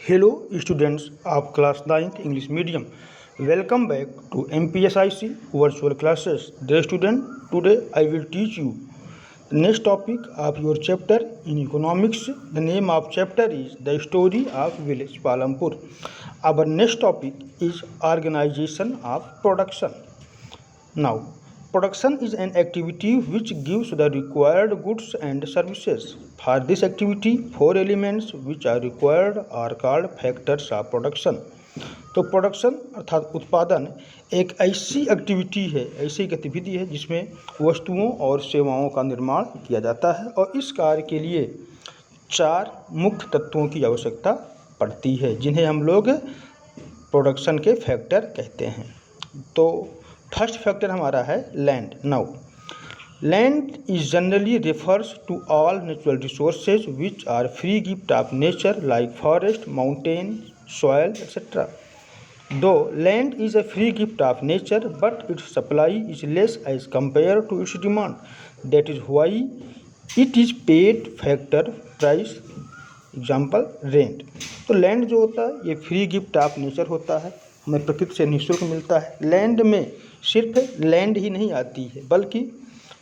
Hello students of class 9th English medium. Welcome back to MPSIC virtual classes. Dear student, today I will teach you the next topic of your chapter in economics. The name of chapter is The Story of Village Palampur. Our next topic is organization of production. Now, production is an activity which gives the required goods and services. For this activity, four elements which are required are called factors of production. तो production अर्थात उत्पादन एक ऐसी activity है, ऐसी गतिविधि है जिसमें वस्तुओं और सेवाओं का निर्माण किया जाता है और इस कार्य के लिए चार मुख्य तत्वों की आवश्यकता पड़ती है जिन्हें हम लोग प्रोडक्शन के फैक्टर कहते हैं। तो फर्स्ट फैक्टर हमारा है land. Now land is generally refers to all natural resources which are free gift of nature like forest, mountain, soil, etc. Though land is a free gift of nature, but its supply is less as compared to its demand. That is why it is paid factor price. Example rent. तो land जो होता है ये free gift of nature होता है, हमें प्रकृति से निःशुल्क मिलता है। लैंड में सिर्फ लैंड ही नहीं आती है बल्कि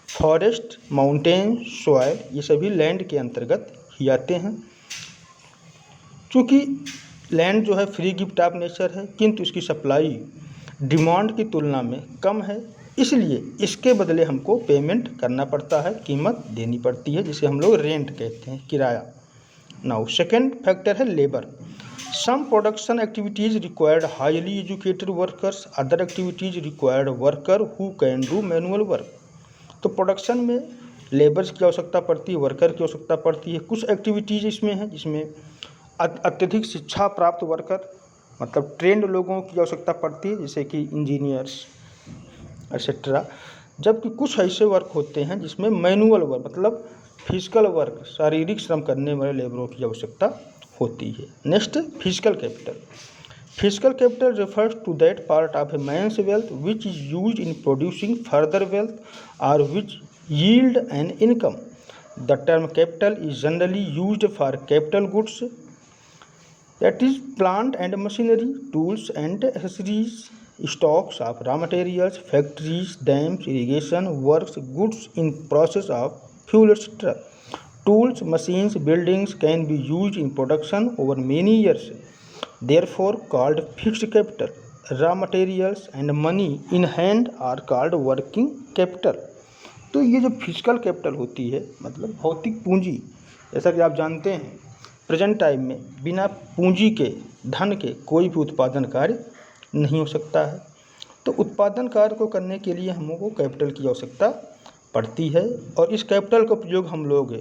फॉरेस्ट, माउंटेन, सॉइल ये सभी लैंड के अंतर्गत ही आते हैं। चूँकि लैंड जो है फ्री गिफ्ट ऑफ नेचर है किंतु इसकी सप्लाई डिमांड की तुलना में कम है, इसलिए इसके बदले हमको पेमेंट करना पड़ता है, कीमत देनी पड़ती है, जिसे हम लोग रेंट कहते हैं, किराया। नाउ सेकेंड फैक्टर है labour. Some production activities required highly educated workers, other activities required worker who can do manual work. तो प्रोडक्शन में लेबर्स की आवश्यकता पड़ती है, वर्कर की आवश्यकता पड़ती है। कुछ एक्टिविटीज़ इसमें हैं जिसमें अत्यधिक शिक्षा प्राप्त वर्कर मतलब ट्रेंड लोगों की आवश्यकता पड़ती है, जैसे कि इंजीनियर्स एक्सेट्रा। जबकि कुछ ऐसे वर्क होते हैं जिसमें मैनुअल वर्क मतलब फिजिकल वर्क, शारीरिक श्रम करने वाले लेबरों की आवश्यकता होती है। Next physical capital. Physical capital refers to that part of a man's wealth which is used in producing further wealth or which yield an income. The term capital is generally used for capital goods, that is plant and machinery, tools and accessories, stocks of raw materials, factories, dams, irrigation works, goods in process of fuel, etc. Tools, machines, buildings can be used in production over many years, therefore called fixed capital. Raw materials and money in hand are called working capital. तो ये जो physical capital होती है मतलब भौतिक पूंजी, जैसा कि आप जानते हैं प्रेजेंट टाइम में बिना पूंजी के, धन के कोई भी उत्पादन कार्य नहीं हो सकता है। तो उत्पादन कार्य को करने के लिए हमको कैपिटल की आवश्यकता पड़ती है और इस कैपिटल का उपयोग हम लोग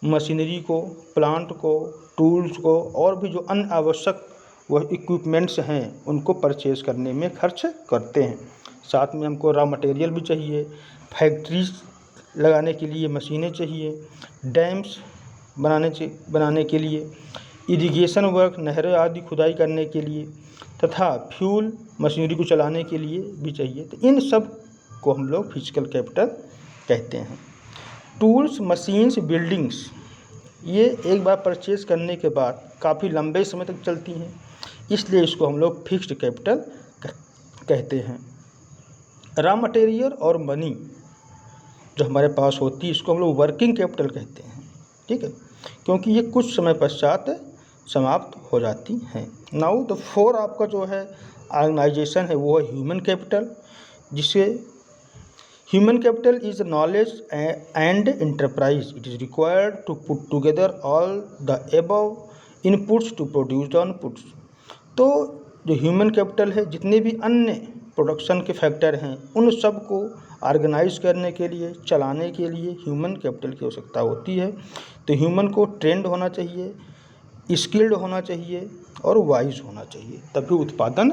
मशीनरी को, प्लांट को, टूल्स को और भी जो अन्य आवश्यक वह इक्विपमेंट्स हैं उनको परचेज करने में खर्च करते हैं। साथ में हमको रॉ मटेरियल भी चाहिए, फैक्ट्रीज लगाने के लिए मशीनें चाहिए, डैम्स बनाने के लिए, इरिगेशन वर्क, नहरें आदि खुदाई करने के लिए तथा फ्यूल मशीनरी को चलाने के लिए भी चाहिए। तो इन सब को हम लोग फिजिकल कैपिटल कहते हैं। टूल्स, मशीन्स, बिल्डिंग्स ये एक बार परचेज करने के बाद काफ़ी लंबे समय तक चलती हैं, इसलिए इसको हम लोग फिक्स्ड कैपिटल कहते हैं। रॉ मटेरियल और मनी जो हमारे पास होती है इसको हम लोग वर्किंग कैपिटल कहते हैं, ठीक है, क्योंकि ये कुछ समय पश्चात समाप्त हो जाती हैं। नाउ द फोर आपका जो है ऑर्गेनाइजेशन है वो है ह्यूमन कैपिटल, जिसे human capital is knowledge and enterprise. It is required to put together all the above inputs to produce the outputs. तो जो ह्यूमन कैपिटल है, जितने भी अन्य प्रोडक्शन के फैक्टर हैं उन सब को ऑर्गेनाइज करने के लिए, चलाने के लिए ह्यूमन कैपिटल की आवश्यकता होती है। तो ह्यूमन को ट्रेंड होना चाहिए, स्किल्ड होना चाहिए और वाइज होना चाहिए, तभी उत्पादन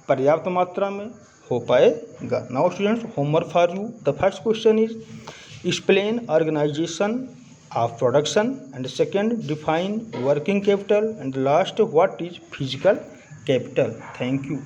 पर्याप्त मात्रा में हो पाएगा। Now students, homework for you. The first question is explain organisation of production and second define working capital and last what is physical capital. Thank you.